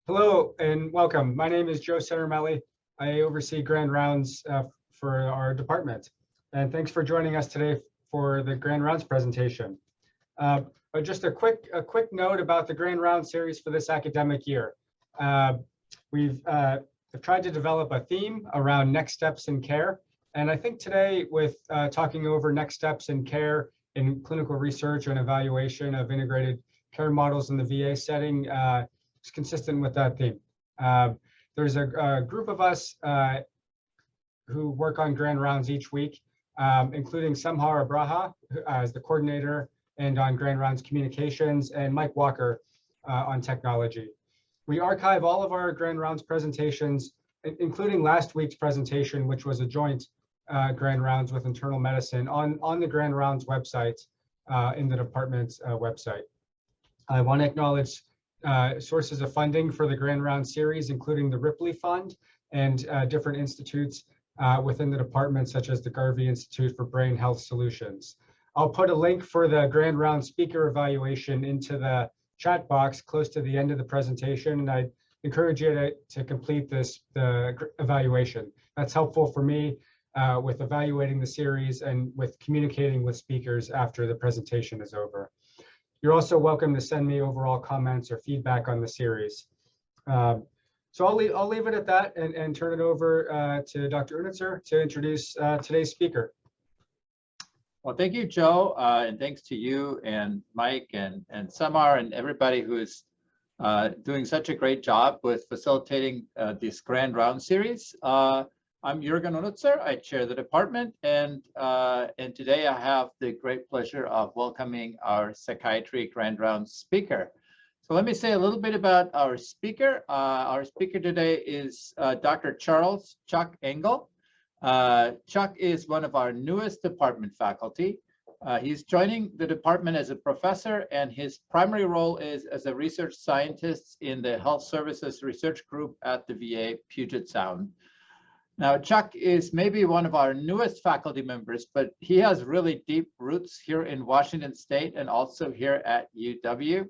Hello and welcome. My name is Joe Centermelli. I oversee Grand Rounds for our department. And thanks for joining us today for the Grand Rounds presentation. But just a quick note about the Grand Rounds series for this academic year. We've tried to develop a theme around next steps in care. And I think today with talking over next steps in care in clinical research and evaluation of integrated care models in the VA setting, it's consistent with that theme. There's a group of us who work on Grand Rounds each week, including Samhara Braha as the coordinator and on Grand Rounds communications, and Mike Walker on technology. We archive all of our Grand Rounds presentations, including last week's presentation, which was a joint Grand Rounds with internal medicine on the Grand Rounds website, in the department's website. I want to acknowledge sources of funding for the Grand Round series, including the Ripley Fund and different institutes within the department, such as the Garvey Institute for Brain Health Solutions. I'll put a link for the Grand Round speaker evaluation into the chat box close to the end of the presentation, and I encourage you to complete the evaluation. That's helpful for me with evaluating the series and with communicating with speakers after the presentation is over. You're also welcome to send me overall comments or feedback on the series. So I'll leave it at that and turn it over to Dr. Unitzer to introduce today's speaker. Well, thank you, Joe, and thanks to you and Mike and Samar and everybody who's doing such a great job with facilitating this Grand Round series. I'm Jürgen Unitzer. I chair the department, and today I have the great pleasure of welcoming our psychiatry Grand Rounds speaker. So let me say a little bit about our speaker. Our speaker today is Dr. Chuck Engel. Chuck is one of our newest department faculty. He's joining the department as a professor, and his primary role is as a research scientist in the Health Services Research Group at the VA Puget Sound. Now, Chuck is maybe one of our newest faculty members, but he has really deep roots here in Washington State and also here at UW.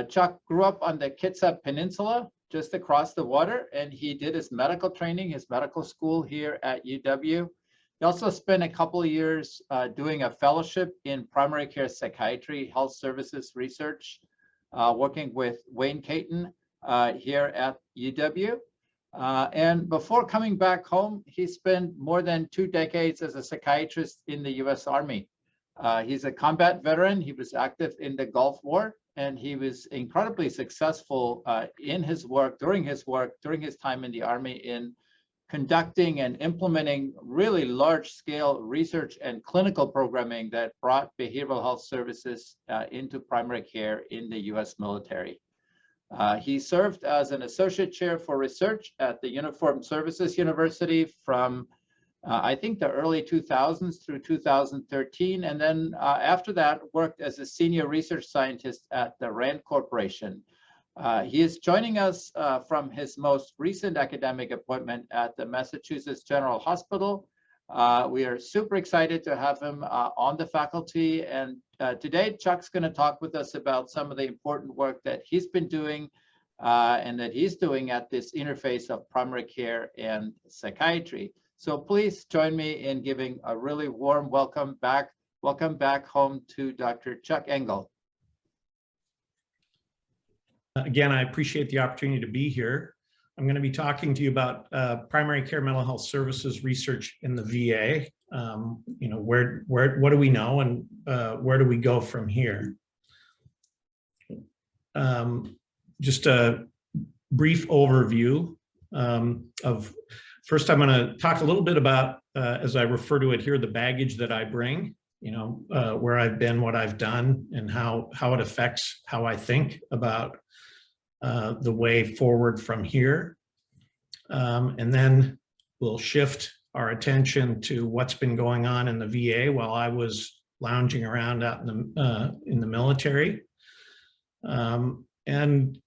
Chuck grew up on the Kitsap Peninsula, just across the water, and he did his medical training, his medical school here at UW. He also spent a couple of years doing a fellowship in primary care psychiatry, health services research, working with Wayne Caton here at UW. And before coming back home, he spent more than 2 decades as a psychiatrist in the US Army. He's a combat veteran. He was active in the Gulf War, and he was incredibly successful in his work, during his time in the Army, in conducting and implementing really large-scale research and clinical programming that brought behavioral health services into primary care in the US military. He served as an associate chair for research at the Uniformed Services University from, I think, the early 2000s through 2013. And then after that, worked as a senior research scientist at the RAND Corporation. He is joining us from his most recent academic appointment at the Massachusetts General Hospital. We are super excited to have him on the faculty, and today Chuck's going to talk with us about some of the important work that he's been doing and that he's doing at this interface of primary care and psychiatry. So please join me in giving a really warm welcome back home to Dr. Chuck Engel. Again, I appreciate the opportunity to be here. I'm going to be talking to you about primary care mental health services research in the VA. You know, what do we know, and where do we go from here? Just a brief overview of. First, I'm going to talk a little bit about, as I refer to it here, the baggage that I bring. You know, where I've been, what I've done, and how it affects how I think about the way forward from here. And then we'll shift our attention to what's been going on in the VA while I was lounging around out in the military. And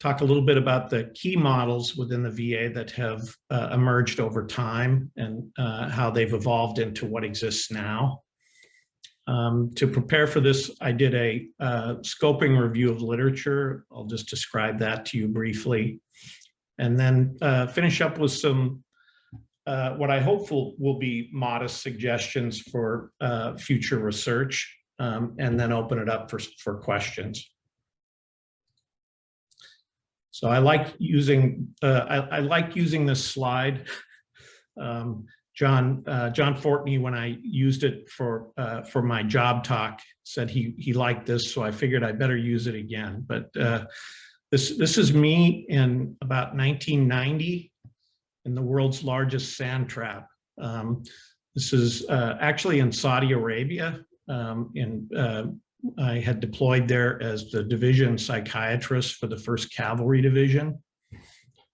talk a little bit about the key models within the VA that have emerged over time and how they've evolved into what exists now. To prepare for this, I did a scoping review of literature. I'll just describe that to you briefly, and then finish up with some what I hope will be modest suggestions for future research, and then open it up for questions. So I like using this slide. John Fortney, when I used it for my job talk, said he liked this, so I figured I better use it again. But this is me in about 1990 in the world's largest sand trap. This is actually in Saudi Arabia. I had deployed there as the division psychiatrist for the 1st Cavalry Division.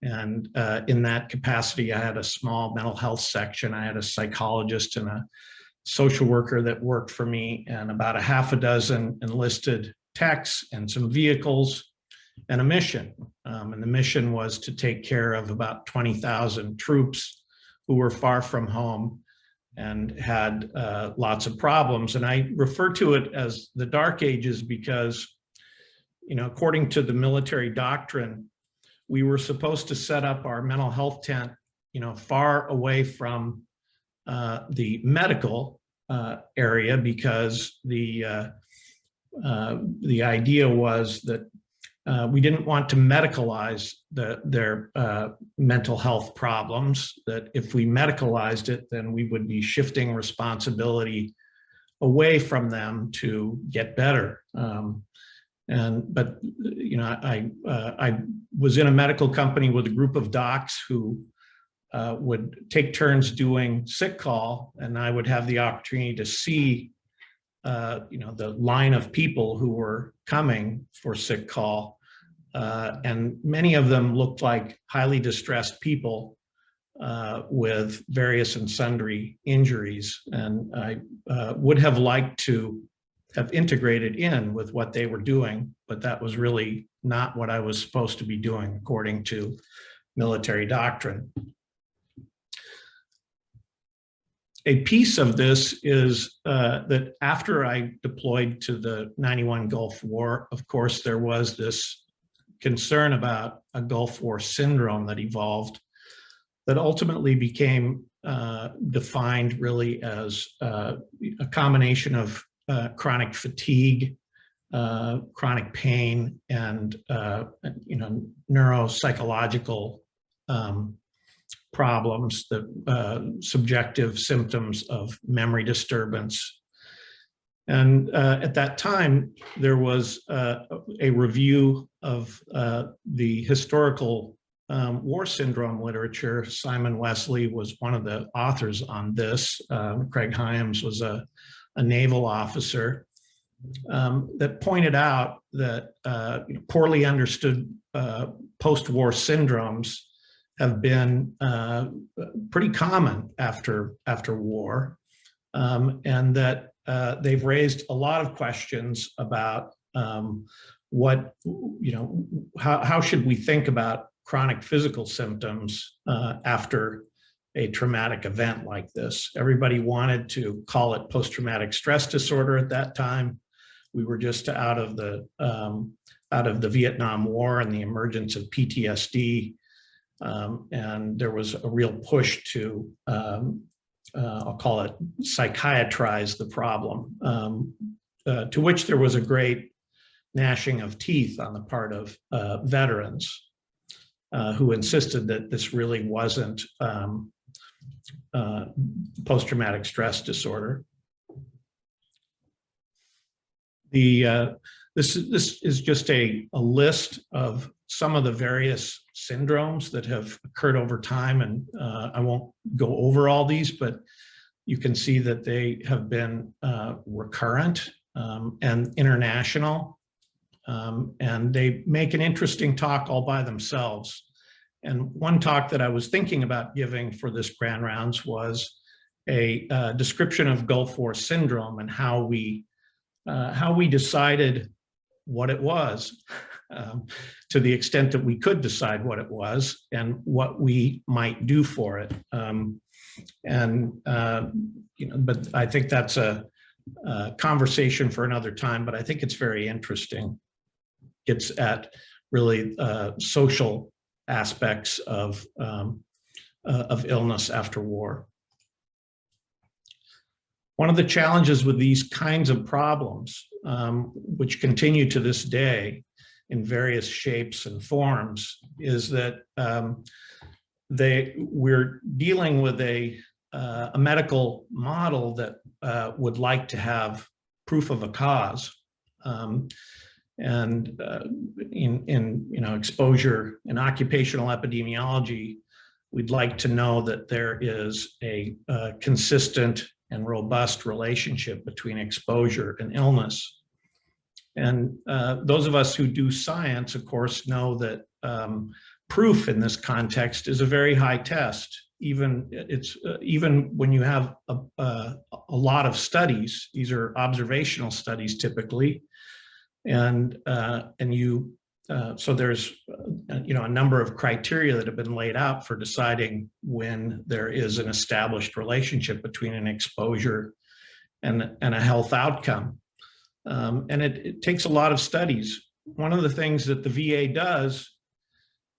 And in that capacity, I had a small mental health section. I had a psychologist and a social worker that worked for me, and about a half a dozen enlisted techs and some vehicles and a mission. And the mission was to take care of about 20,000 troops who were far from home and had lots of problems. And I refer to it as the Dark Ages because, according to the military doctrine, we were supposed to set up our mental health tent, far away from the medical area, because the idea was that we didn't want to medicalize their mental health problems, that if we medicalized it, then we would be shifting responsibility away from them to get better. But I was in a medical company with a group of docs who would take turns doing sick call, and I would have the opportunity to see the line of people who were coming for sick call, and many of them looked like highly distressed people with various and sundry injuries, and I would have liked to have integrated in with what they were doing, but that was really not what I was supposed to be doing according to military doctrine. A piece of this is that after I deployed to the '91 Gulf War, of course, there was this concern about a Gulf War syndrome that evolved that ultimately became defined really as a combination of chronic fatigue, chronic pain, and neuropsychological problems, the subjective symptoms of memory disturbance. And at that time, there was a review of the historical war syndrome literature. Simon Wesley was one of the authors on this. Craig Hyams was a naval officer that pointed out that poorly understood post-war syndromes have been pretty common after war, and that they've raised a lot of questions about how should we think about chronic physical symptoms after a traumatic event like this. Everybody wanted to call it post-traumatic stress disorder at that time. We were just out of the Vietnam War and the emergence of PTSD, and there was a real push to I'll call it psychiatrize the problem, to which there was a great gnashing of teeth on the part of veterans who insisted that this really wasn't post-traumatic stress disorder. This is just a list of some of the various syndromes that have occurred over time, and I won't go over all these, but you can see that they have been recurrent and international, and they make an interesting talk all by themselves. And one talk that I was thinking about giving for this Grand Rounds was a description of Gulf War syndrome and how we decided what it was, to the extent that we could decide what it was and what we might do for it. But I think that's a conversation for another time, but I think it's very interesting. It's at really social aspects of illness after war. One of the challenges with these kinds of problems, which continue to this day in various shapes and forms, is that we're dealing with a medical model that would like to have proof of a cause. And in exposure in occupational epidemiology, we'd like to know that there is a consistent and robust relationship between exposure and illness. And those of us who do science, of course, know that proof in this context is a very high test. Even when you have a lot of studies, these are observational studies typically, and so there's a number of criteria that have been laid out for deciding when there is an established relationship between an exposure and a health outcome. And it takes a lot of studies. One of the things that the VA does,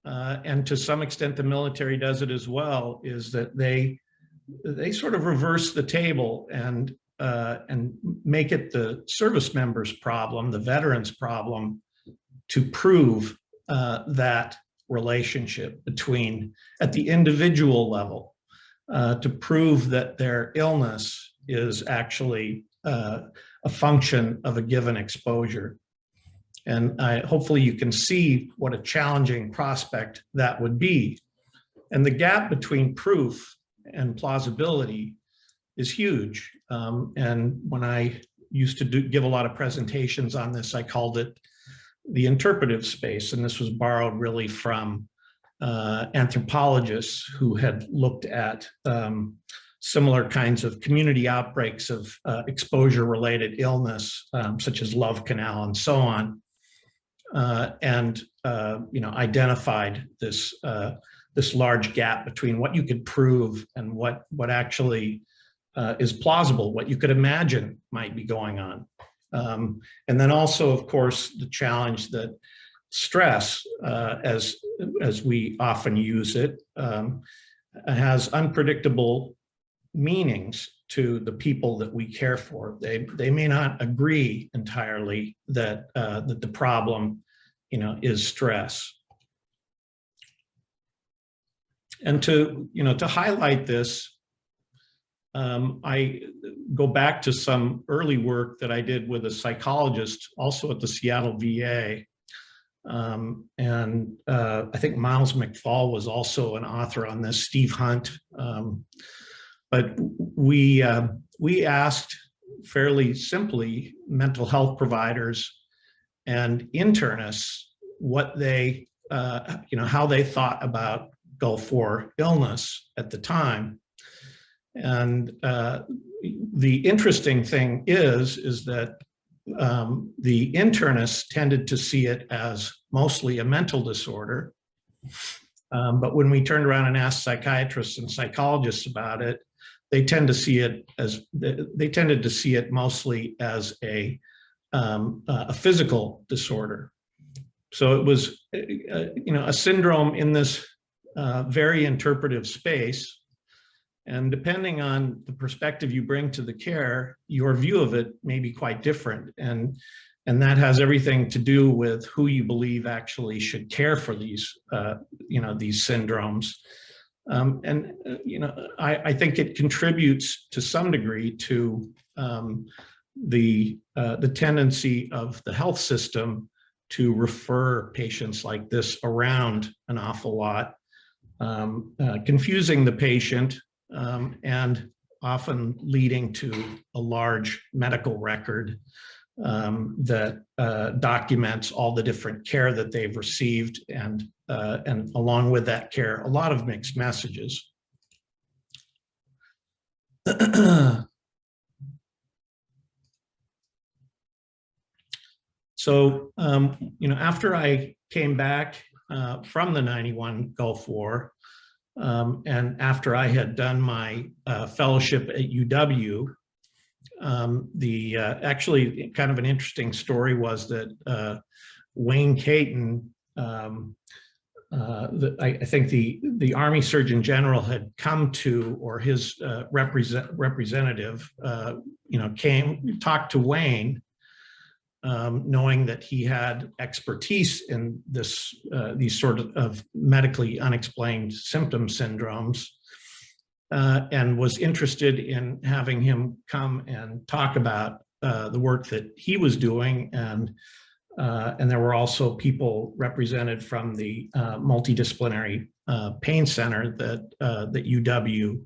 and to some extent the military does it as well, is that they sort of reverse the table and make it the service members' problem, the veterans' problem, to prove that relationship between, at the individual level, to prove that their illness is actually a function of a given exposure. And hopefully you can see what a challenging prospect that would be. And the gap between proof and plausibility is huge. And when I used to give a lot of presentations on this, I called it the interpretive space. And this was borrowed really from anthropologists who had looked at similar kinds of community outbreaks of exposure-related illness, such as love canal and so on, and identified this large gap between what you could prove and what actually is plausible, what you could imagine might be going on. And then also, of course, the challenge that stress, as we often use it, has unpredictable meanings to the people that we care for. They may not agree entirely that the problem, is stress. And to highlight this, I go back to some early work that I did with a psychologist, also at the Seattle VA. And I think Miles McFall was also an author on this, Steve Hunt. But we asked fairly simply mental health providers and internists what they, how they thought about Gulf War illness at the time. And the interesting thing is that the internists tended to see it as mostly a mental disorder. But when we turned around and asked psychiatrists and psychologists about it, they tended to see it mostly as a physical disorder. So it was, a syndrome in this very interpretive space. And depending on the perspective you bring to the care, your view of it may be quite different. And that has everything to do with who you believe actually should care for these, these syndromes. I think it contributes to some degree to the tendency of the health system to refer patients like this around an awful lot, confusing the patient, and often leading to a large medical record that documents all the different care that they've received, and along with that care, a lot of mixed messages. So, after I came back from the '91 Gulf War, and after I had done my fellowship at UW, Actually, kind of an interesting story was that Wayne Caton, I think the Army Surgeon General had come to, or his representative, talked to Wayne, knowing that he had expertise in these sort of medically unexplained symptom syndromes, and was interested in having him come and talk about the work that he was doing. And there were also people represented from the multidisciplinary pain center that UW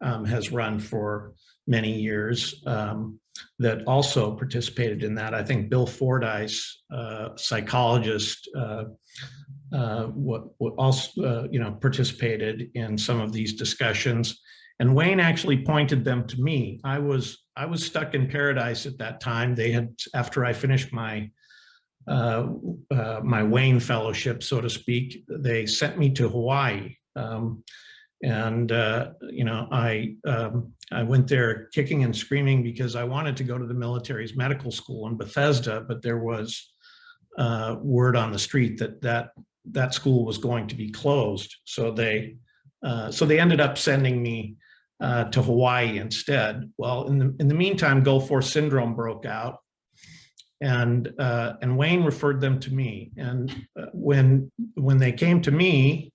has run for many years, that also participated in that. I think Bill Fordyce, psychologist, also participated in some of these discussions. And Wayne actually pointed them to me. I was stuck in paradise at that time. They had, after I finished my my Wayne fellowship, so to speak, they sent me to Hawaii. I went there kicking and screaming because I wanted to go to the military's medical school in Bethesda, but there was word on the street that school was going to be closed. So they ended up sending me to Hawaii instead. Well, in the meantime, Gulf War syndrome broke out, and Wayne referred them to me. And when they came to me,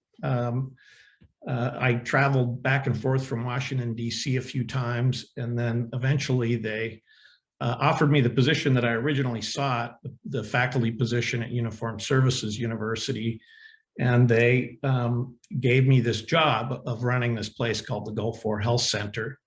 I traveled back and forth from Washington, D.C. a few times, and then eventually they offered me the position that I originally sought, the faculty position at Uniformed Services University. And they gave me this job of running this place called the Gulf War Health Center.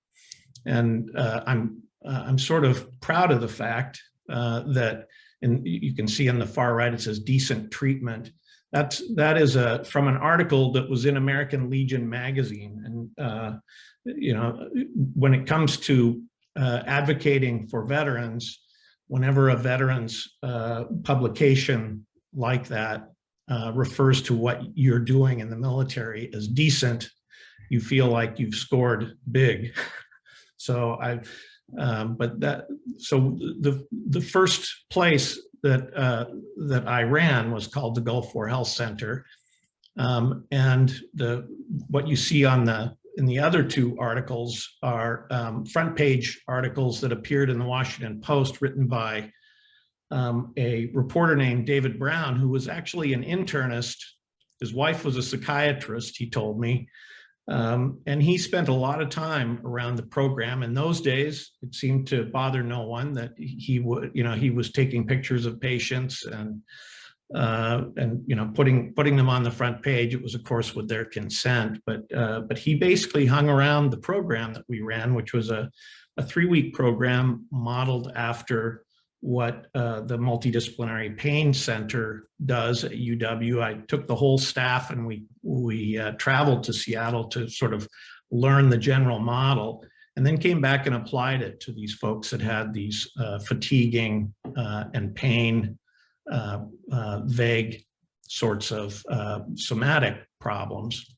And I'm sort of proud of the fact that, and you can see on the far right, it says decent treatment. That is from an article that was in American Legion magazine. And when it comes to advocating for veterans, whenever a veterans publication like that refers to what you're doing in the military as decent, you feel like you've scored big. So the first place that I ran was called the Gulf War Health Center, and what you see in the other two articles are front page articles that appeared in the Washington Post, written by a reporter named David Brown, who was actually an internist. His wife was a psychiatrist, he told me. And he spent a lot of time around the program. In those days, it seemed to bother no one that he was taking pictures of patients and putting them on the front page. It was, of course, with their consent, but he basically hung around the program that we ran, which was a 3-week program modeled after what the Multidisciplinary Pain Center does at UW. I took the whole staff and we traveled to Seattle to sort of learn the general model, and then came back and applied it to these folks that had these fatiguing and pain, vague sorts of somatic problems.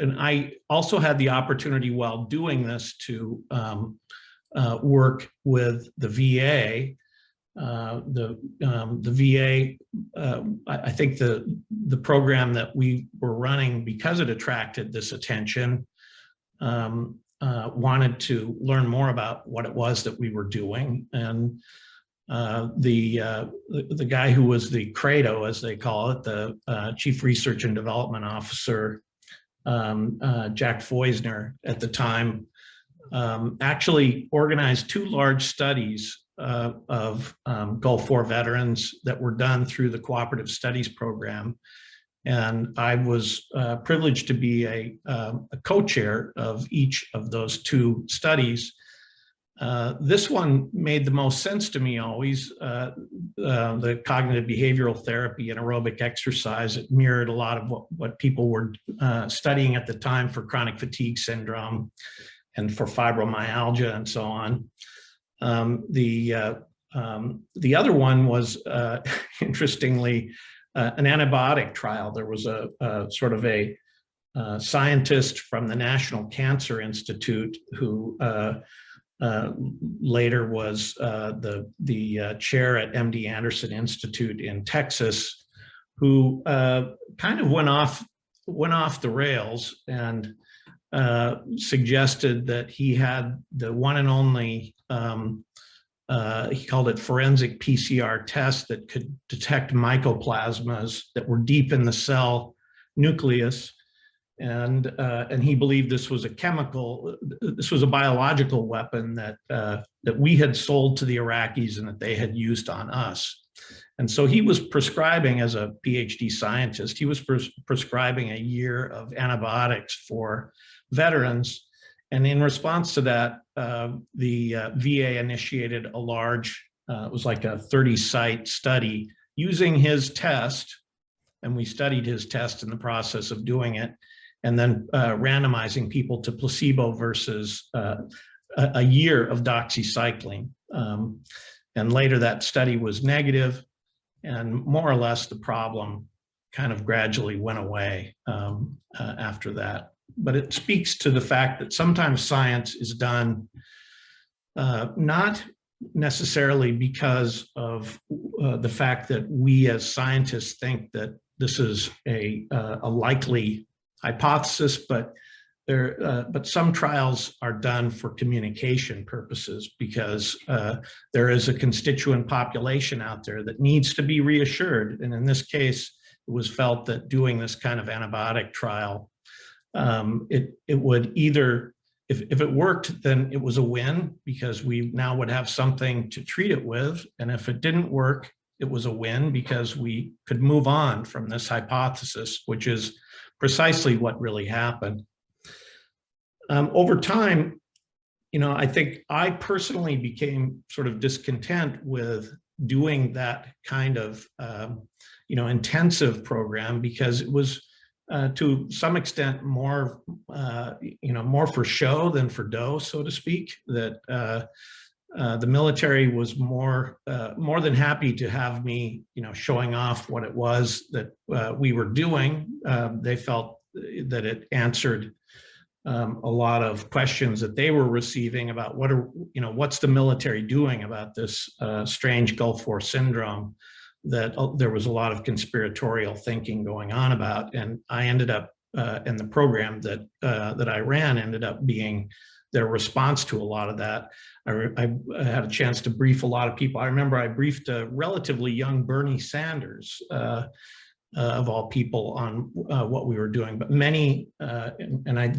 And I also had the opportunity while doing this to work with the VA. The VA, I think the program that we were running, because it attracted this attention, wanted to learn more about what it was that we were doing. And the guy who was the CRADO, as they call it, the Chief Research and Development Officer, Jack Foisner at the time, actually organized 2 large studies of Gulf War veterans that were done through the Cooperative Studies program. And I was privileged to be a co-chair of each of those 2 studies. This one made the most sense to me always. The cognitive behavioral therapy and aerobic exercise, it mirrored a lot of what people were studying at the time for chronic fatigue syndrome and for fibromyalgia and so on. The other one was, interestingly, an antibiotic trial. There was a sort of a scientist from the National Cancer Institute who later was the chair at MD Anderson Institute in Texas, who kind of went off the rails and suggested that he had the one and only, he called it forensic PCR test that could detect mycoplasmas that were deep in the cell nucleus. And he believed this was a biological weapon that we had sold to the Iraqis and that they had used on us. And so he was prescribing, as a PhD scientist, he was prescribing a year of antibiotics for veterans. And in response to that, the VA initiated a large, it was like a 30-site study using his test. And we studied his test in the process of doing it, and then randomizing people to placebo versus a year of doxycycline. And later that study was negative, and more or less the problem kind of gradually went away after that. But it speaks to the fact that sometimes science is done not necessarily because of the fact that we as scientists think that this is a likely hypothesis, but some trials are done for communication purposes because there is a constituent population out there that needs to be reassured. And in this case, it was felt that doing this kind of antibiotic trial, it would either, if it worked, then it was a win because we now would have something to treat it with. And if it didn't work, it was a win because we could move on from this hypothesis, which is precisely what really happened. Over time, I think I personally became sort of discontent with doing that kind of, intensive program because it was to some extent more, more for show than for dough, so to speak. That the military was more than happy to have me, showing off what it was that we were doing. They felt that it answered a lot of questions that they were receiving about what's the military doing about this strange Gulf War syndrome that there was a lot of conspiratorial thinking going on about. And I ended up, in the program that I ran, ended up being their response to a lot of that. I had a chance to brief a lot of people. I remember I briefed a relatively young Bernie Sanders, of all people, on what we were doing, but many,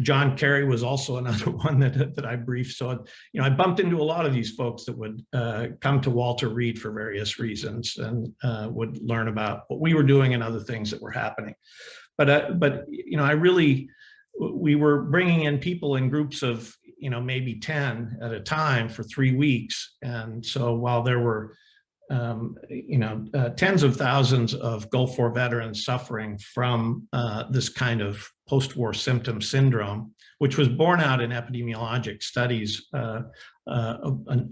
John Kerry was also another one that I briefed. So, I bumped into a lot of these folks that would come to Walter Reed for various reasons and would learn about what we were doing and other things that were happening. But we were bringing in people in groups of, maybe 10 at a time for 3 weeks. And so while there were tens of thousands of Gulf War veterans suffering from this kind of post-war symptom syndrome, which was borne out in epidemiologic studies, a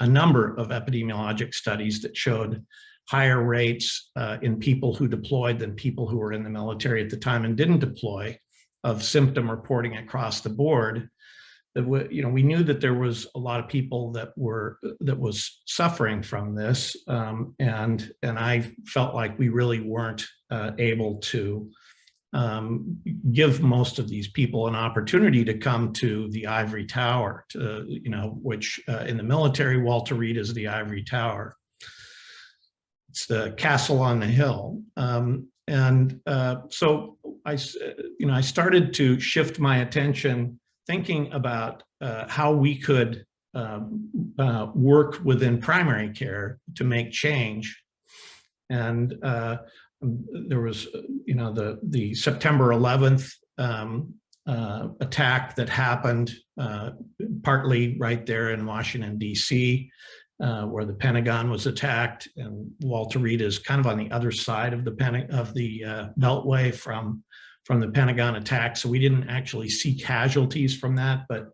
number of epidemiologic studies that showed higher rates in people who deployed than people who were in the military at the time and didn't deploy, of symptom reporting across the board. That we knew that there was a lot of people that was suffering from this, and I felt like we really weren't able to give most of these people an opportunity to come to the ivory tower, which in the military, Walter Reed is the ivory tower. It's the castle on the hill. So I started to shift my attention thinking about how we could work within primary care to make change. And there was, the September 11th attack that happened partly right there in Washington, D.C., where the Pentagon was attacked, and Walter Reed is kind of on the other side of the Beltway from the Pentagon attack. So we didn't actually see casualties from that, but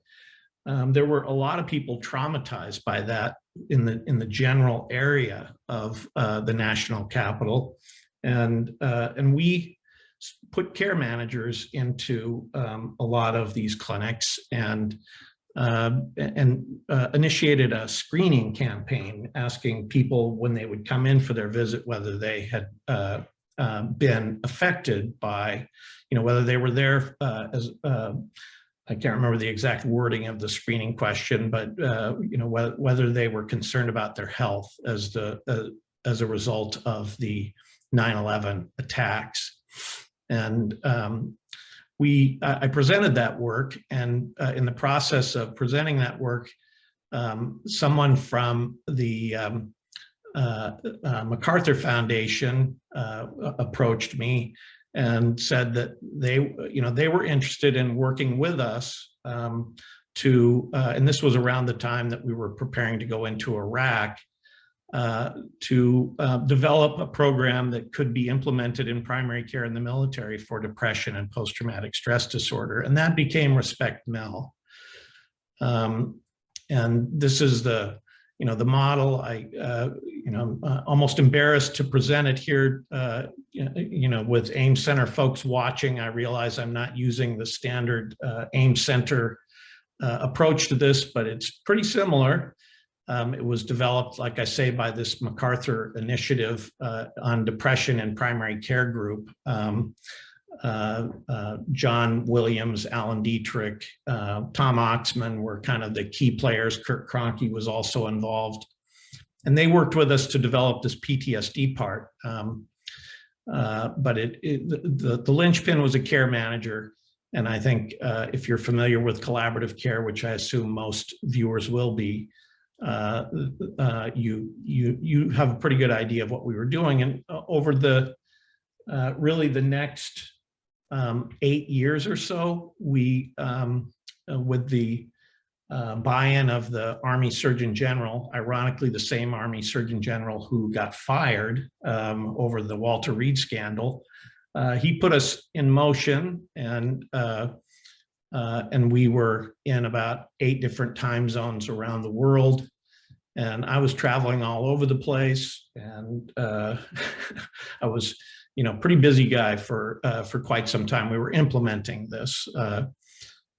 there were a lot of people traumatized by that in the general area of the national capital. And we put care managers into a lot of these clinics and initiated a screening campaign asking people when they would come in for their visit whether they had been affected by, whether they were there as I can't remember the exact wording of the screening question, but whether they were concerned about their health as a result of the 9/11 attacks. And I presented that work, and in the process of presenting that work, someone from the MacArthur Foundation approached me and said that they were interested in working with us and this was around the time that we were preparing to go into Iraq, to develop a program that could be implemented in primary care in the military for depression and post-traumatic stress disorder. And that became Respect Mel. And this is the model. I'm almost embarrassed to present it here, with AIM Center folks watching. I realize I'm not using the standard AIM Center approach to this, but it's pretty similar. It was developed, like I say, by this MacArthur initiative on depression and primary care group. John Williams, Alan Dietrich, Tom Oxman were kind of the key players. Kurt Kroenke was also involved. And they worked with us to develop this PTSD part. But the linchpin was a care manager. And I think if you're familiar with collaborative care, which I assume most viewers will be, you have a pretty good idea of what we were doing. And over really the next 8 years or so, we, with the buy-in of the Army Surgeon General, ironically the same Army Surgeon General who got fired over the Walter Reed scandal, he put us in motion, and we were in about 8 different time zones around the world. And I was traveling all over the place, and I was, pretty busy guy for quite some time. We were implementing this,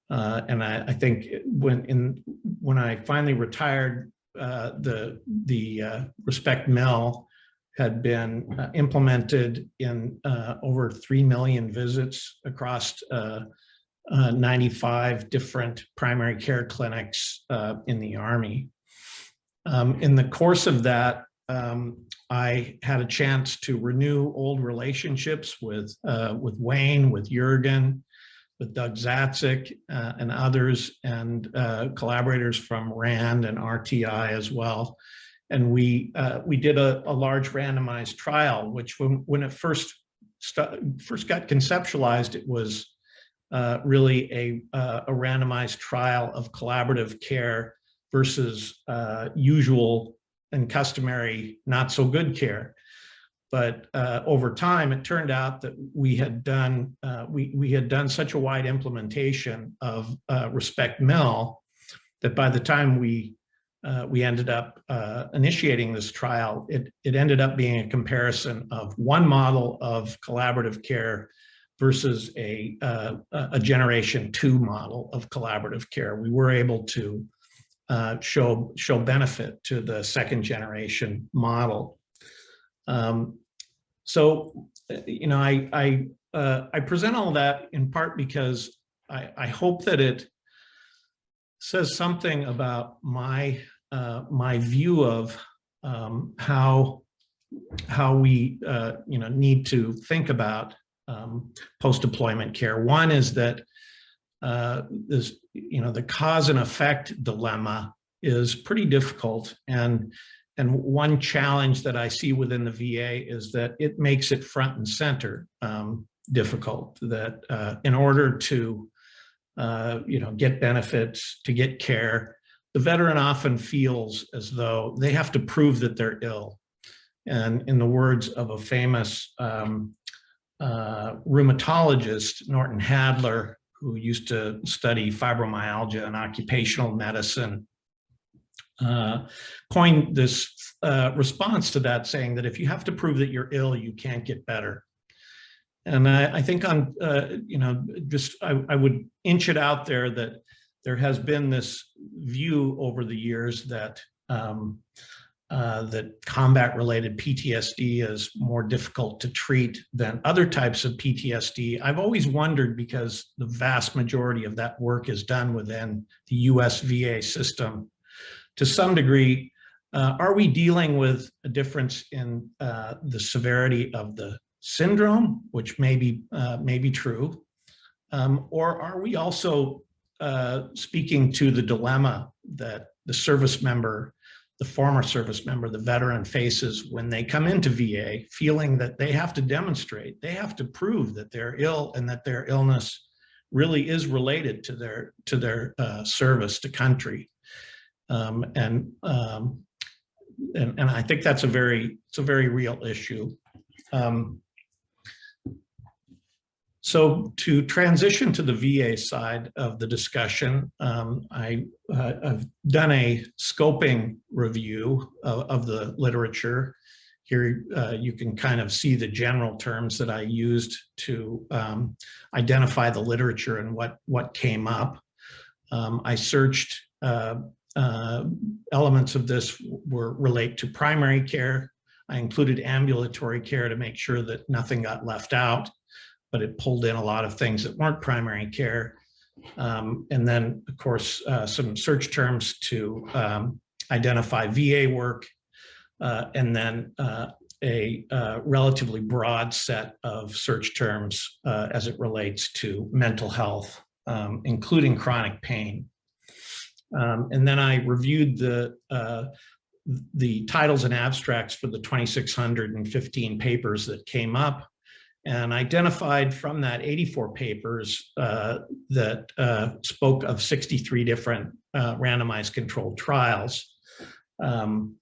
and I think when I finally retired, the Respect Mel had been implemented in over 3 million visits across 95 different primary care clinics in the Army. In the course of that, I had a chance to renew old relationships with Wayne, with Jürgen, with Doug Zatzik, and others, and collaborators from RAND and RTI as well. And we did a large randomized trial, which when it first got conceptualized, it was really a randomized trial of collaborative care versus usual and customary not so good care. But over time, it turned out that we had done such a wide implementation of Respect Mel that by the time we ended up initiating this trial, it ended up being a comparison of one model of collaborative care versus a generation 2 model of collaborative care. We were able to show benefit to the 2nd generation model. So, I present all that in part because I hope that it says something about my view of how we need to think about post-deployment care. One is that the cause and effect dilemma is pretty difficult, and one challenge that I see within the VA is that it makes it front and center difficult. That in order to get benefits, to get care, the veteran often feels as though they have to prove that they're ill. And in the words of a famous rheumatologist, Norton Hadler, who used to study fibromyalgia and occupational medicine, coined this response to that, saying that if you have to prove that you're ill, you can't get better. And I think on, I would inch it out there that there has been this view over the years that that combat-related PTSD is more difficult to treat than other types of PTSD. I've always wondered, because the vast majority of that work is done within the US VA system, to some degree, are we dealing with a difference in the severity of the syndrome, which may be true, or are we also speaking to the dilemma that the service member, the former service member, the veteran faces when they come into VA, feeling that they have to demonstrate, they have to prove that they're ill and that their illness really is related to their service to country, and I think that's a very real issue. So to transition to the VA side of the discussion, I've done a scoping review of the literature. Here you can kind of see the general terms that I used to identify the literature and what came up. I searched elements of this relate to primary care. I included ambulatory care to make sure that nothing got left out, but it pulled in a lot of things that weren't primary care. And then, of course, some search terms to identify VA work, and then a relatively broad set of search terms as it relates to mental health, including chronic pain. And then I reviewed the titles and abstracts for the 2,615 papers that came up, and identified from that 84 papers that spoke of 63 different randomized controlled trials. And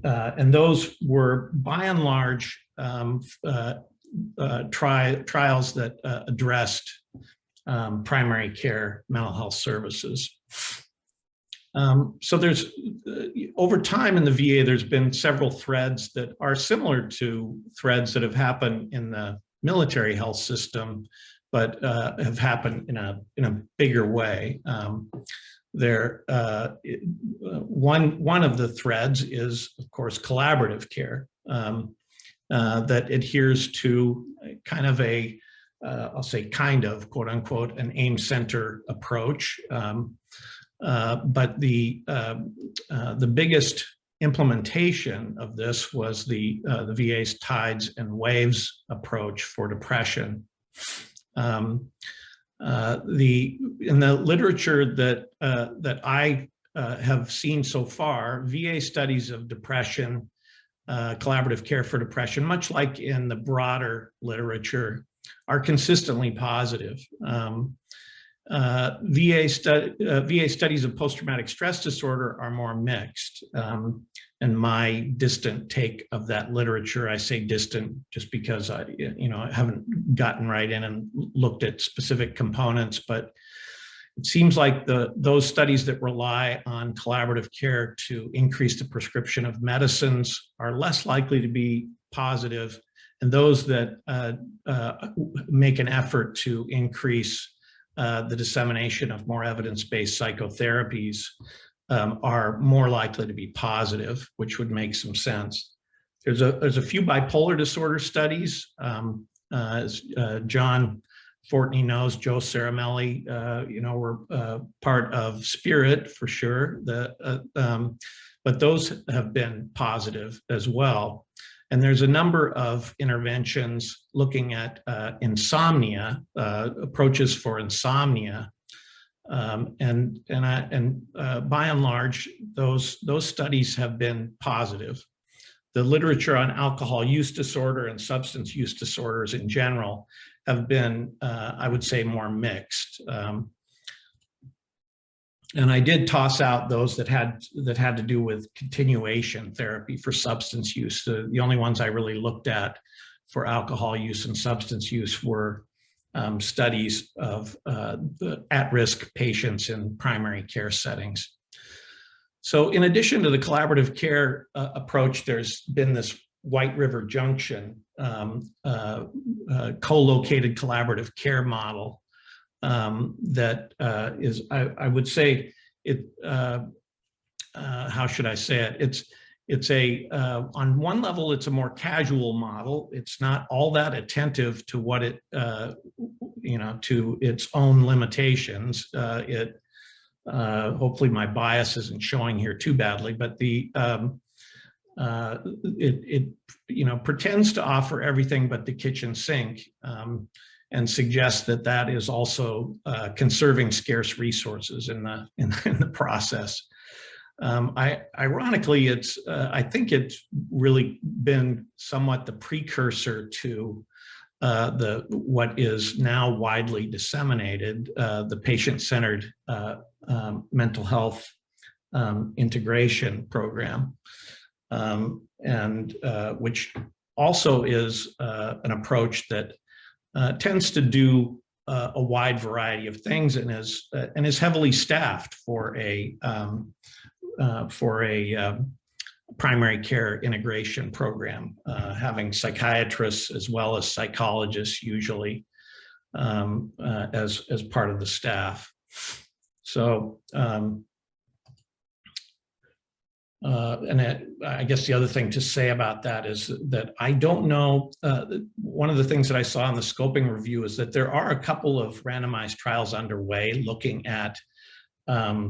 those were, by and large, trials that addressed primary care mental health services. So there's, over time in the VA, there's been several threads that are similar to threads that have happened in the military health system, but have happened in a bigger way. One of the threads is, of course, collaborative care that adheres to kind of a, I'll say kind of, quote unquote, an aim center approach. But the biggest implementation of this was the VA's tides and waves approach for depression. In the literature that I have seen so far, VA studies of depression, collaborative care for depression, much like in the broader literature, are consistently positive. VA studies of post-traumatic stress disorder are more mixed. And my distant take of that literature, I say distant just because I haven't gotten right in and looked at specific components, but it seems like those studies that rely on collaborative care to increase the prescription of medicines are less likely to be positive, and those that make an effort to increase the dissemination of more evidence-based psychotherapies are more likely to be positive, which would make some sense. There's a few bipolar disorder studies. As John Fortney knows, Joe Ceramelli, were part of Spirit for sure. But those have been positive as well. And there's a number of interventions looking at insomnia, approaches for insomnia, and by and large, those studies have been positive. The literature on alcohol use disorder and substance use disorders in general have been, I would say, more mixed. And I did toss out those that had to do with continuation therapy for substance use. The only ones I really looked at for alcohol use and substance use were studies of the at-risk patients in primary care settings. So in addition to the collaborative care approach, there's been this White River Junction co-located collaborative care model that is, I would say, it. How should I say it? It's a on one level, it's a more casual model. It's not all that attentive to what it to its own limitations. Hopefully my bias isn't showing here too badly, but it pretends to offer everything but the kitchen sink, and suggests that that is also conserving scarce resources in the process. Ironically, I think it's really been somewhat the precursor to what is now widely disseminated, the patient-centered mental health integration program, and which also is an approach that tends to do a wide variety of things and is heavily staffed for a primary care integration program, having psychiatrists as well as psychologists usually as part of the staff. So, I guess the other thing to say about that is that I don't know, one of the things that I saw in the scoping review is that there are a couple of randomized trials underway looking at a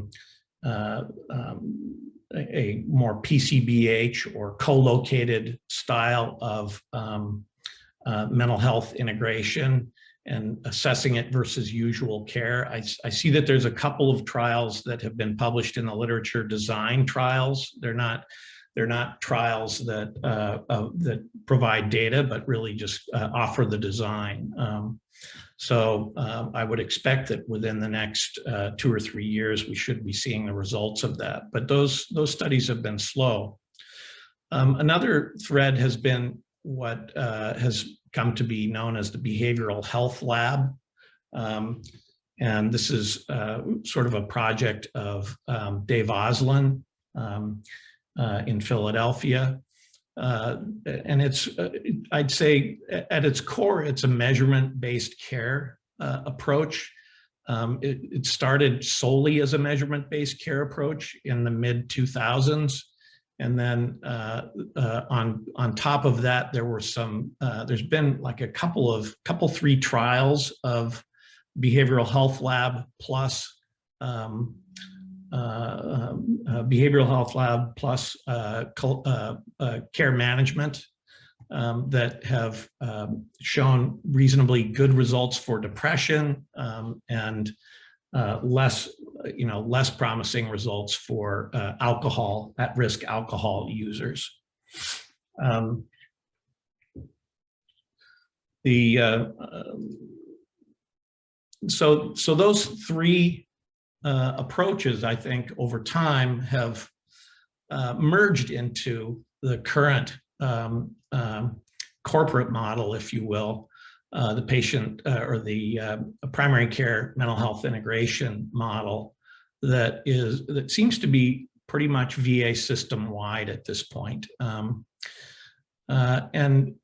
more PCBH or co-located style of mental health integration and assessing it versus usual care. I see that there's a couple of trials that have been published in the literature, design trials. They're not trials that that provide data, but really just offer the design. So I would expect that within the next 2 or 3 years, we should be seeing the results of that. But those studies have been slow. Another thread has been what has come to be known as the Behavioral Health Lab. And this is sort of a project of Dave Oslin in Philadelphia. And it's, I'd say at its core, it's a measurement-based care approach. It started solely as a measurement-based care approach in the mid-2000s. And then on top of that, there were there's been like a couple, 3 trials of Behavioral Health Lab plus care management that have shown reasonably good results for depression and less promising results for at-risk alcohol users. So those 3 approaches, I think, over time have merged into the current corporate model, if you will, the patient or the primary care mental health integration model that seems to be pretty much VA system-wide at this point. And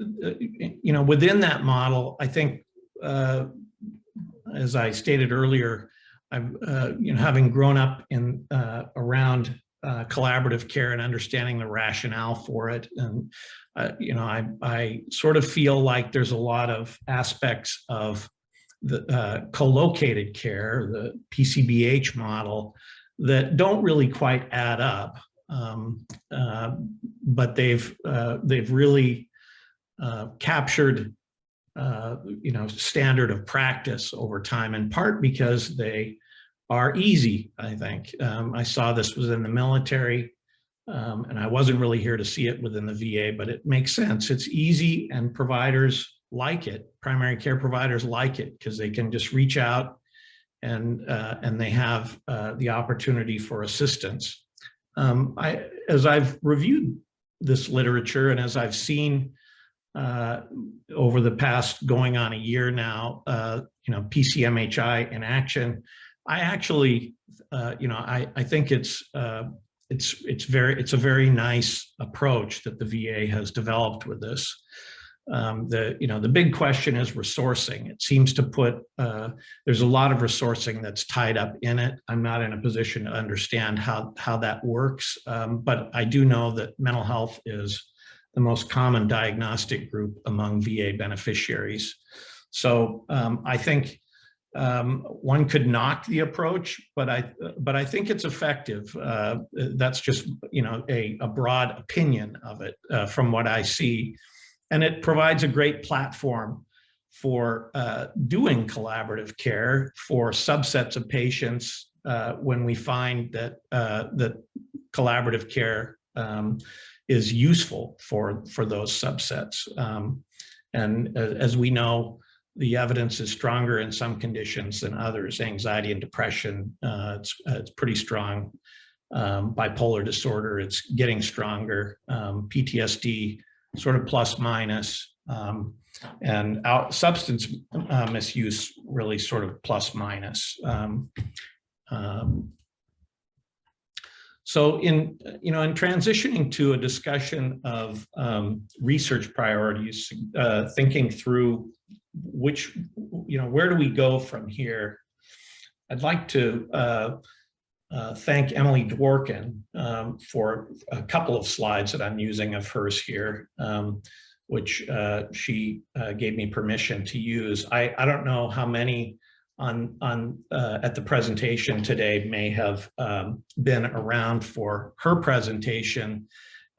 within that model, I think, as I stated earlier, having grown up in around collaborative care and understanding the rationale for it, and I sort of feel like there's a lot of aspects of the co-located care, the PCBH model, that don't really quite add up, but they've really captured standard of practice over time, in part because they are easy, I think. I saw this was in the military, and I wasn't really here to see it within the VA, but it makes sense. It's easy, and providers like it. Primary care providers like it because they can just reach out and they have the opportunity for assistance. As I've reviewed this literature and as I've seen over the past going on a year now, PCMHI in action, I actually, I think it's a very nice approach that the VA has developed with this. The big question is resourcing. It seems to put, there's a lot of resourcing that's tied up in it. I'm not in a position to understand how that works, but I do know that mental health is the most common diagnostic group among VA beneficiaries. So I think one could knock the approach, but I think it's effective. That's just a broad opinion of it from what I see. And it provides a great platform for doing collaborative care for subsets of patients when we find that that collaborative care is useful for those subsets. And as we know, the evidence is stronger in some conditions than others. Anxiety and depression, it's pretty strong. Bipolar disorder, it's getting stronger. PTSD, sort of plus minus, and substance misuse really sort of plus minus. So in transitioning to a discussion of research priorities, thinking through where do we go from here, I'd like to thank Emily Dworkin for a couple of slides that I'm using of hers here, which she gave me permission to use. I don't know how many at the presentation today may have been around for her presentation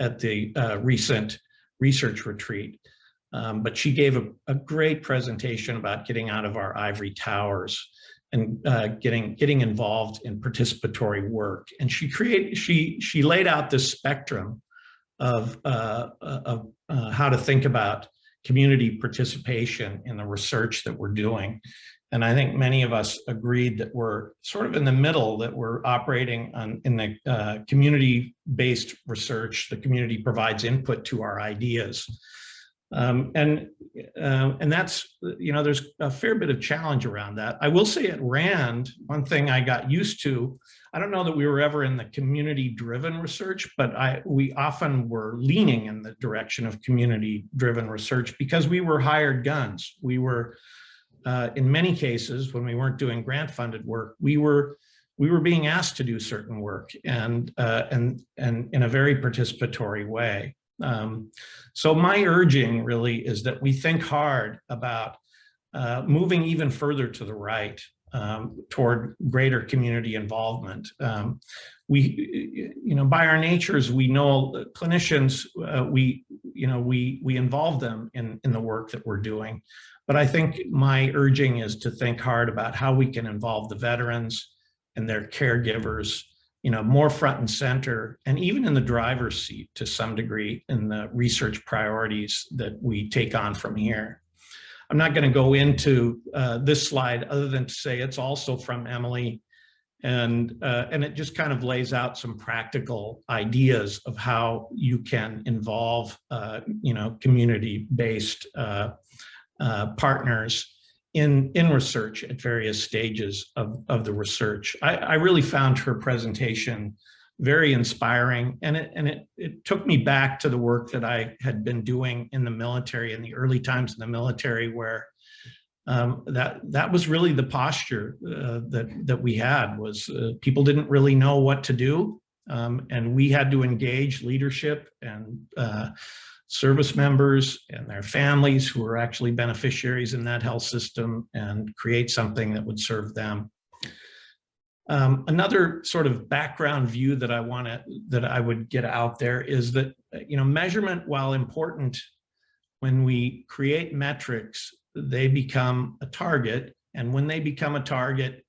at the recent research retreat, but she gave a great presentation about getting out of our ivory towers and getting involved in participatory work. And she laid out this spectrum of how to think about community participation in the research that we're doing. And I think many of us agreed that we're sort of in the middle, that we're operating in the community-based research. The community provides input to our ideas. And that's, there's a fair bit of challenge around that. I will say at RAND, one thing I got used to, I don't know that we were ever in the community-driven research, but we often were leaning in the direction of community-driven research because we were hired guns. We were, in many cases, when we weren't doing grant-funded work, we were being asked to do certain work and in a very participatory way. So my urging really is that we think hard about moving even further to the right toward greater community involvement. We, by our natures, we know clinicians, we involve them in the work that we're doing. But I think my urging is to think hard about how we can involve the veterans and their caregivers, more front and center, and even in the driver's seat to some degree in the research priorities that we take on from here. I'm not going to go into this slide other than to say it's also from Emily, and it just kind of lays out some practical ideas of how you can involve, community-based partners in research at various stages of the research. I really found her presentation very inspiring, and it took me back to the work that I had been doing in the military, in the early times in the military, where that was really the posture that we had, was people didn't really know what to do, and we had to engage leadership and service members and their families who are actually beneficiaries in that health system and create something that would serve them. Another sort of background view that I would get out there is that, measurement, while important, when we create metrics, they become a target. And when they become a target,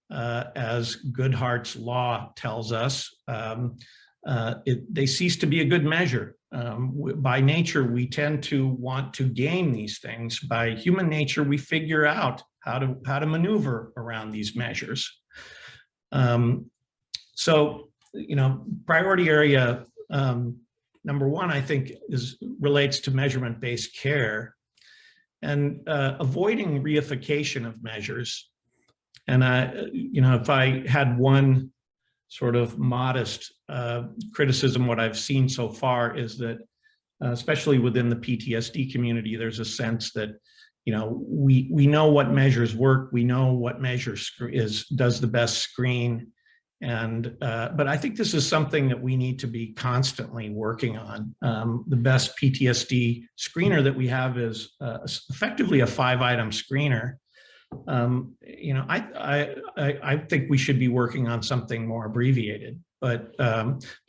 as Goodhart's law tells us, they cease to be a good measure. By nature, we tend to want to game these things. By human nature, we figure out how to maneuver around these measures. So, priority area number one, I think, relates to measurement-based care and avoiding reification of measures. And if I had one sort of modest criticism, what I've seen so far is that especially within the PTSD community, there's a sense that, we know what measures work, we know what measure does the best screen. And, but I think this is something that we need to be constantly working on. The best PTSD screener that we have is effectively a 5-item screener. I think we should be working on something more abbreviated, but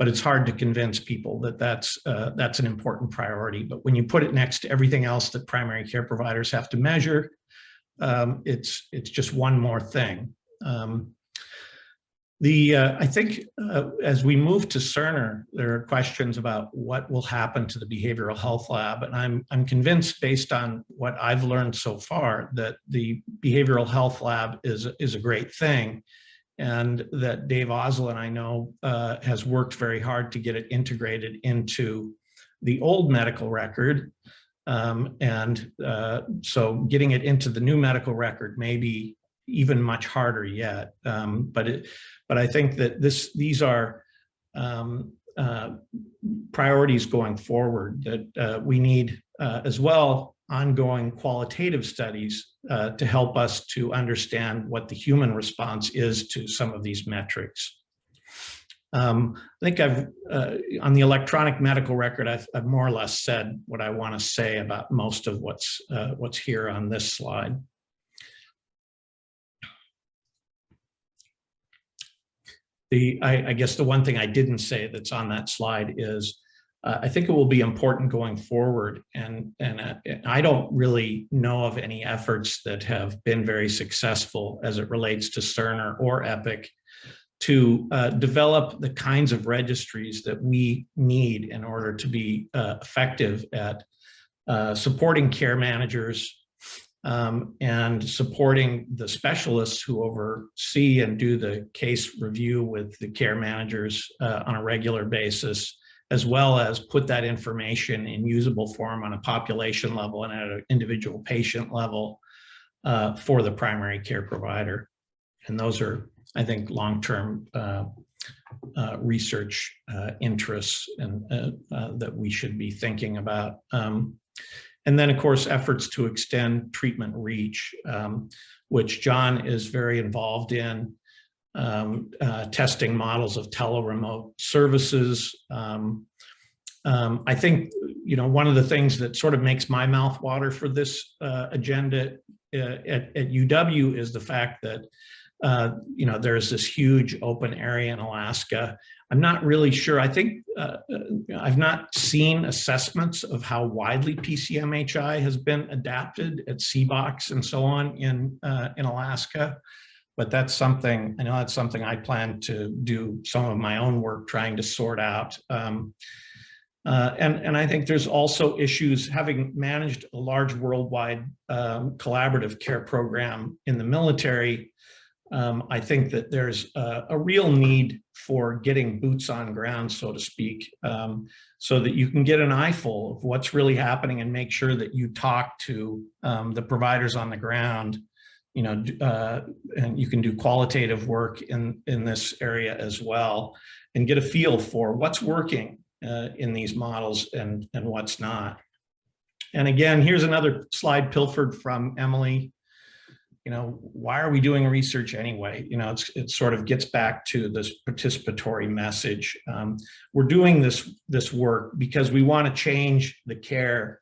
it's hard to convince people that that's an important priority. But when you put it next to everything else that primary care providers have to measure, it's just one more thing. I think as we move to Cerner, there are questions about what will happen to the behavioral health lab, and I'm convinced, based on what I've learned so far, that the behavioral health lab is a great thing, and that Dave Oslin, I know, has worked very hard to get it integrated into the old medical record, so getting it into the new medical record may be even much harder yet, but I think that these are priorities going forward, that we need as well ongoing qualitative studies to help us to understand what the human response is to some of these metrics. I think on the electronic medical record, I've more or less said what I want to say about most of what's here on this slide. I guess the one thing I didn't say that's on that slide is I think it will be important going forward, and I don't really know of any efforts that have been very successful as it relates to Cerner or Epic to develop the kinds of registries that we need in order to be effective at supporting care managers and supporting the specialists who oversee and do the case review with the care managers on a regular basis, as well as put that information in usable form on a population level and at an individual patient level for the primary care provider. And those are, I think, long-term research interests and that we should be thinking about. And then, of course, efforts to extend treatment reach, which John is very involved in, testing models of teleremote services. I think, one of the things that sort of makes my mouth water for this agenda at UW is the fact that, there's this huge open area in Alaska. I'm not really sure. I think I've not seen assessments of how widely PCMHI has been adapted at CBOX and so on in Alaska, but that's something, I know that's something I plan to do some of my own work trying to sort out. And I think there's also issues, having managed a large worldwide collaborative care program in the military. I think that there's a real need for getting boots on ground, so to speak, so that you can get an eyeful of what's really happening and make sure that you talk to the providers on the ground, and you can do qualitative work in this area as well, and get a feel for what's working in these models and what's not. And again, here's another slide pilfered from Emily. Why are we doing research anyway? It sort of gets back to this participatory message. We're doing this work because we want to change the care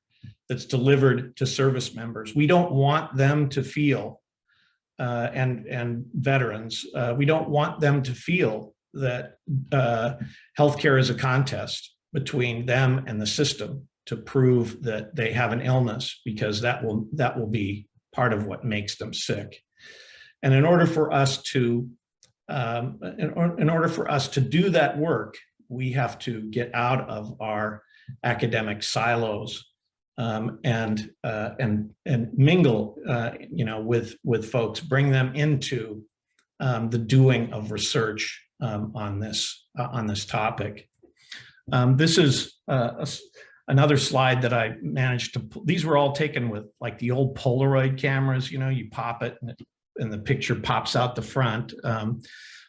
that's delivered to service members. We don't want them to feel, and veterans, we don't want them to feel that healthcare is a contest between them and the system to prove that they have an illness, because that will be part of what makes them sick. And in order for us to do that work, we have to get out of our academic silos and mingle, with folks, bring them into the doing of research on this topic. This is another slide that I managed to, these were all taken with like the old Polaroid cameras, you pop it and the picture pops out the front.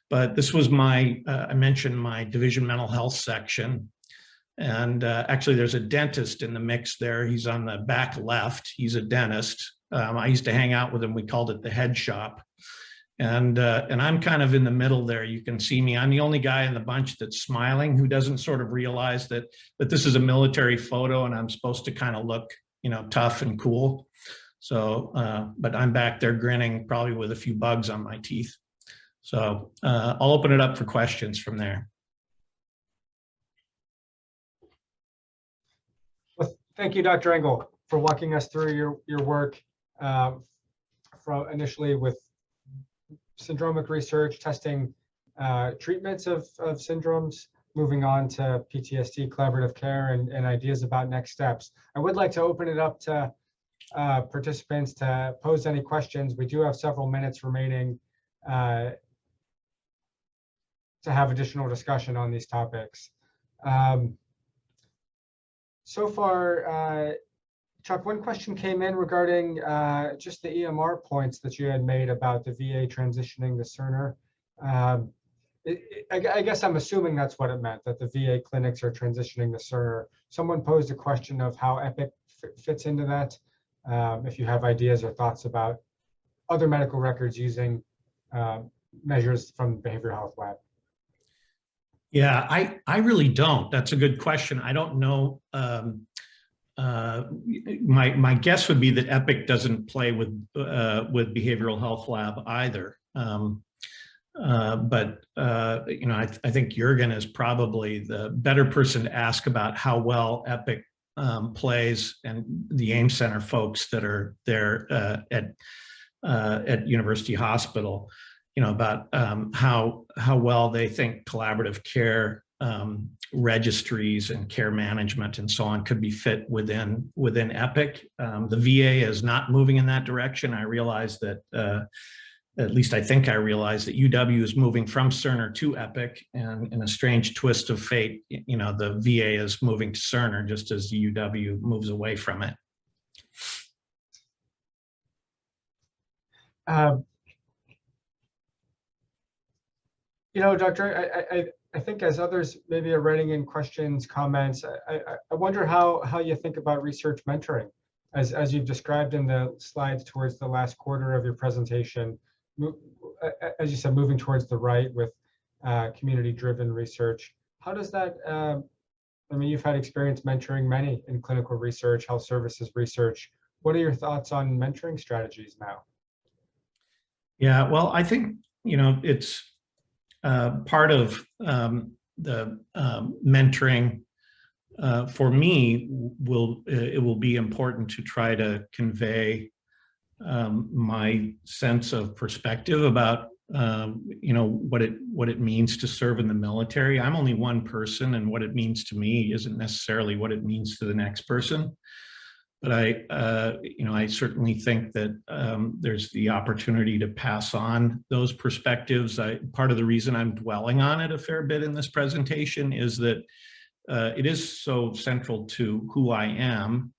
But this was I mentioned my division mental health section. And actually, there's a dentist in the mix there. He's on the back left. He's a dentist. I used to hang out with him. We called it the head shop. And I'm kind of in the middle there. You can see me. I'm the only guy in the bunch that's smiling, who doesn't sort of realize that this is a military photo and I'm supposed to kind of look, tough and cool. So, but I'm back there grinning, probably with a few bugs on my teeth. So I'll open it up for questions from there. Well, thank you, Dr. Engel, for walking us through your work from initially with syndromic research, testing treatments of syndromes, moving on to PTSD, collaborative care, and ideas about next steps. I would like to open it up to participants to pose any questions. We do have several minutes remaining to have additional discussion on these topics. So far, Chuck, one question came in regarding just the EMR points that you had made about the VA transitioning to Cerner. I guess I'm assuming that's what it meant, that the VA clinics are transitioning to Cerner. Someone posed a question of how Epic fits into that. If you have ideas or thoughts about other medical records using measures from the behavioral health lab. Yeah, I really don't. That's a good question. I don't know. My guess would be that Epic doesn't play with behavioral health lab either. But I think Jürgen is probably the better person to ask about how well Epic plays, and the AIM Center folks that are there at University Hospital, about how well they think collaborative care registries and care management and so on could be fit within Epic. The VA is not moving in that direction. I realize that, at least I think I realize that UW is moving from Cerner to Epic, and in a strange twist of fate, the VA is moving to Cerner just as the UW moves away from it. Doctor, I think as others maybe are writing in questions, comments, I wonder how you think about research mentoring, as you've described in the slides towards the last quarter of your presentation. As you said, moving towards the right with community-driven research. How does that, you've had experience mentoring many in clinical research, health services research. What are your thoughts on mentoring strategies now? Yeah, well, I think, it's part of the mentoring for me will be important to try to convey my sense of perspective about what it means to serve in the military. I'm only one person, and what it means to me isn't necessarily what it means to the next person. But I certainly think that there's the opportunity to pass on those perspectives. Part of the reason I'm dwelling on it a fair bit in this presentation is that it is so central to who I am.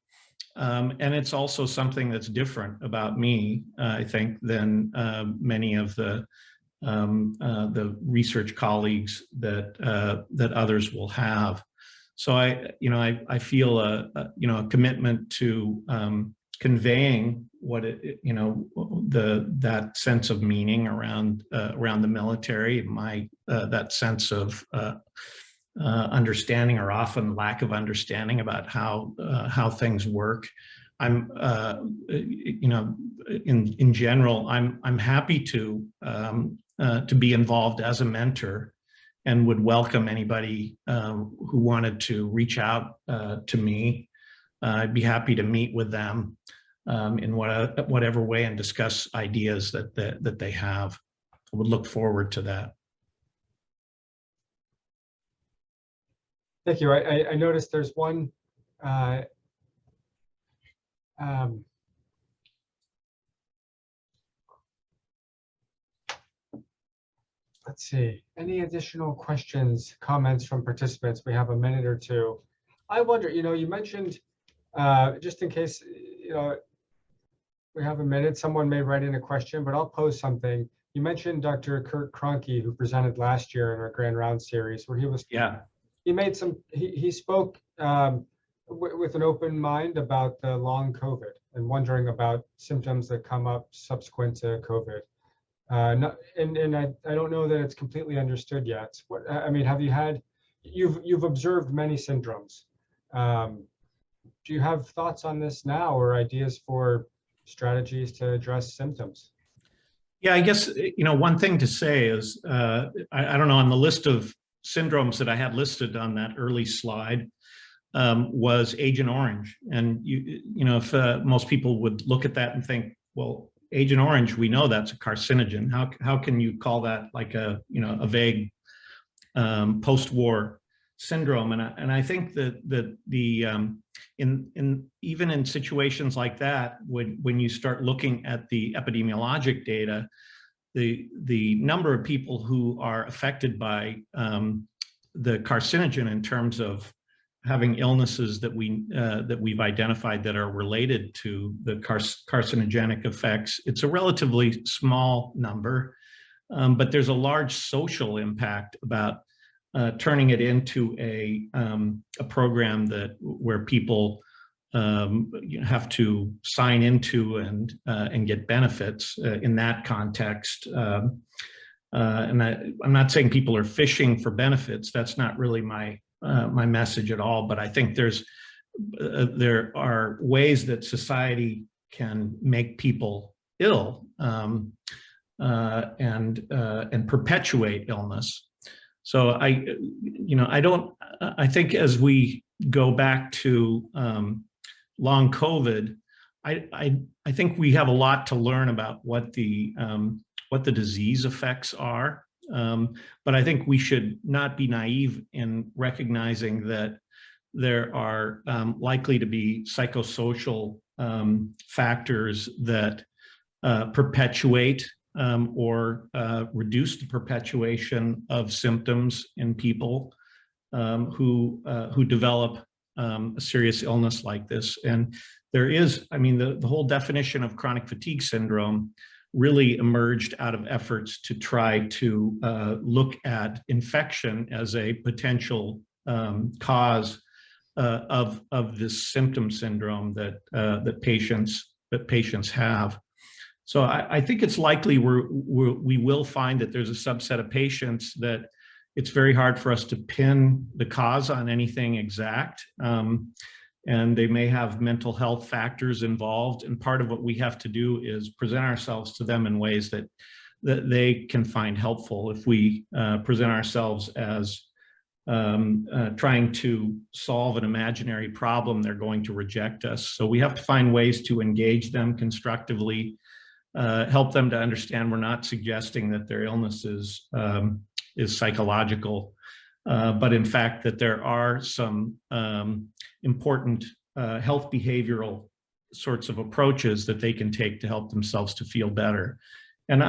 And it's also something that's different about me, I think, than many of the research colleagues that others will have. So I feel a commitment to conveying what that sense of meaning around the military, that sense of understanding, or often lack of understanding, about how things work. I'm in general, I'm happy to be involved as a mentor, and would welcome anybody who wanted to reach out to me. I'd be happy to meet with them in whatever way and discuss ideas that they have. I would look forward to that. Thank you. I noticed there's one let's see, any additional questions, comments from participants? We have a minute or two. I wonder, you mentioned, just in case, we have a minute, someone may write in a question, but I'll pose something. You mentioned Dr. Kurt Kroenke, who presented last year in our Grand Round series, where he was he spoke with an open mind about the long COVID and wondering about symptoms that come up subsequent to COVID. And I don't know that it's completely understood yet. I mean, you've observed many syndromes. Do you have thoughts on this now or ideas for strategies to address symptoms? Yeah, I guess, one thing to say is, I don't know, on the list of syndromes that I had listed on that early slide was Agent Orange. And, if most people would look at that and think, well, Agent Orange, we know that's a carcinogen. How can you call that like a vague post-war syndrome? And I think that even in situations like that, when you start looking at the epidemiologic data, the number of people who are affected by the carcinogen in terms of having illnesses that we've identified that are related to the carcinogenic effects, it's a relatively small number, but there's a large social impact about turning it into a program where people have to sign into and get benefits in that context. And I'm not saying people are fishing for benefits. That's not really my message at all. But I think there are ways that society can make people ill and perpetuate illness. So I think as we go back to long COVID, I think we have a lot to learn about what the disease effects are. But I think we should not be naive in recognizing that there are likely to be psychosocial factors that perpetuate or reduce the perpetuation of symptoms in people who develop a serious illness like this. And there is, the whole definition of chronic fatigue syndrome really emerged out of efforts to try to look at infection as a potential cause of this symptom syndrome that patients have. So I think it's likely we will find that there's a subset of patients that it's very hard for us to pin the cause on anything exact. And they may have mental health factors involved. And part of what we have to do is present ourselves to them in ways that they can find helpful. If we present ourselves as trying to solve an imaginary problem, they're going to reject us. So we have to find ways to engage them constructively, help them to understand we're not suggesting that their illness is psychological, but in fact that there are some important health behavioral sorts of approaches that they can take to help themselves to feel better. And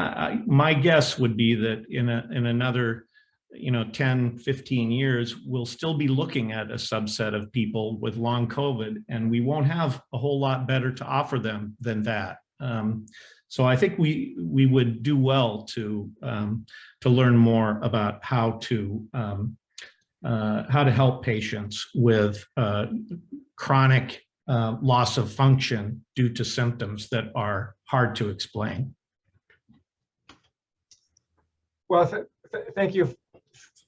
my guess would be that in another 10, 15 years, we'll still be looking at a subset of people with long COVID, and we won't have a whole lot better to offer them than that. So I think we would do well to learn more about how to help patients with chronic loss of function due to symptoms that are hard to explain. Well, thank you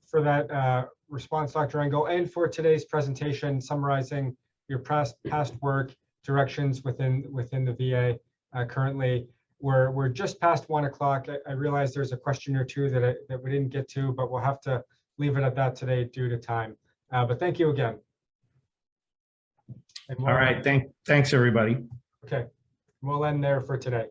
for that response, Dr. Engel, and for today's presentation summarizing your past work, directions within the VA. Currently, we're just past 1 o'clock. I realize there's a question or two that we didn't get to, but we'll have to leave it at that today due to time. But thank you again. All right, thanks everybody. Okay, we'll end there for today.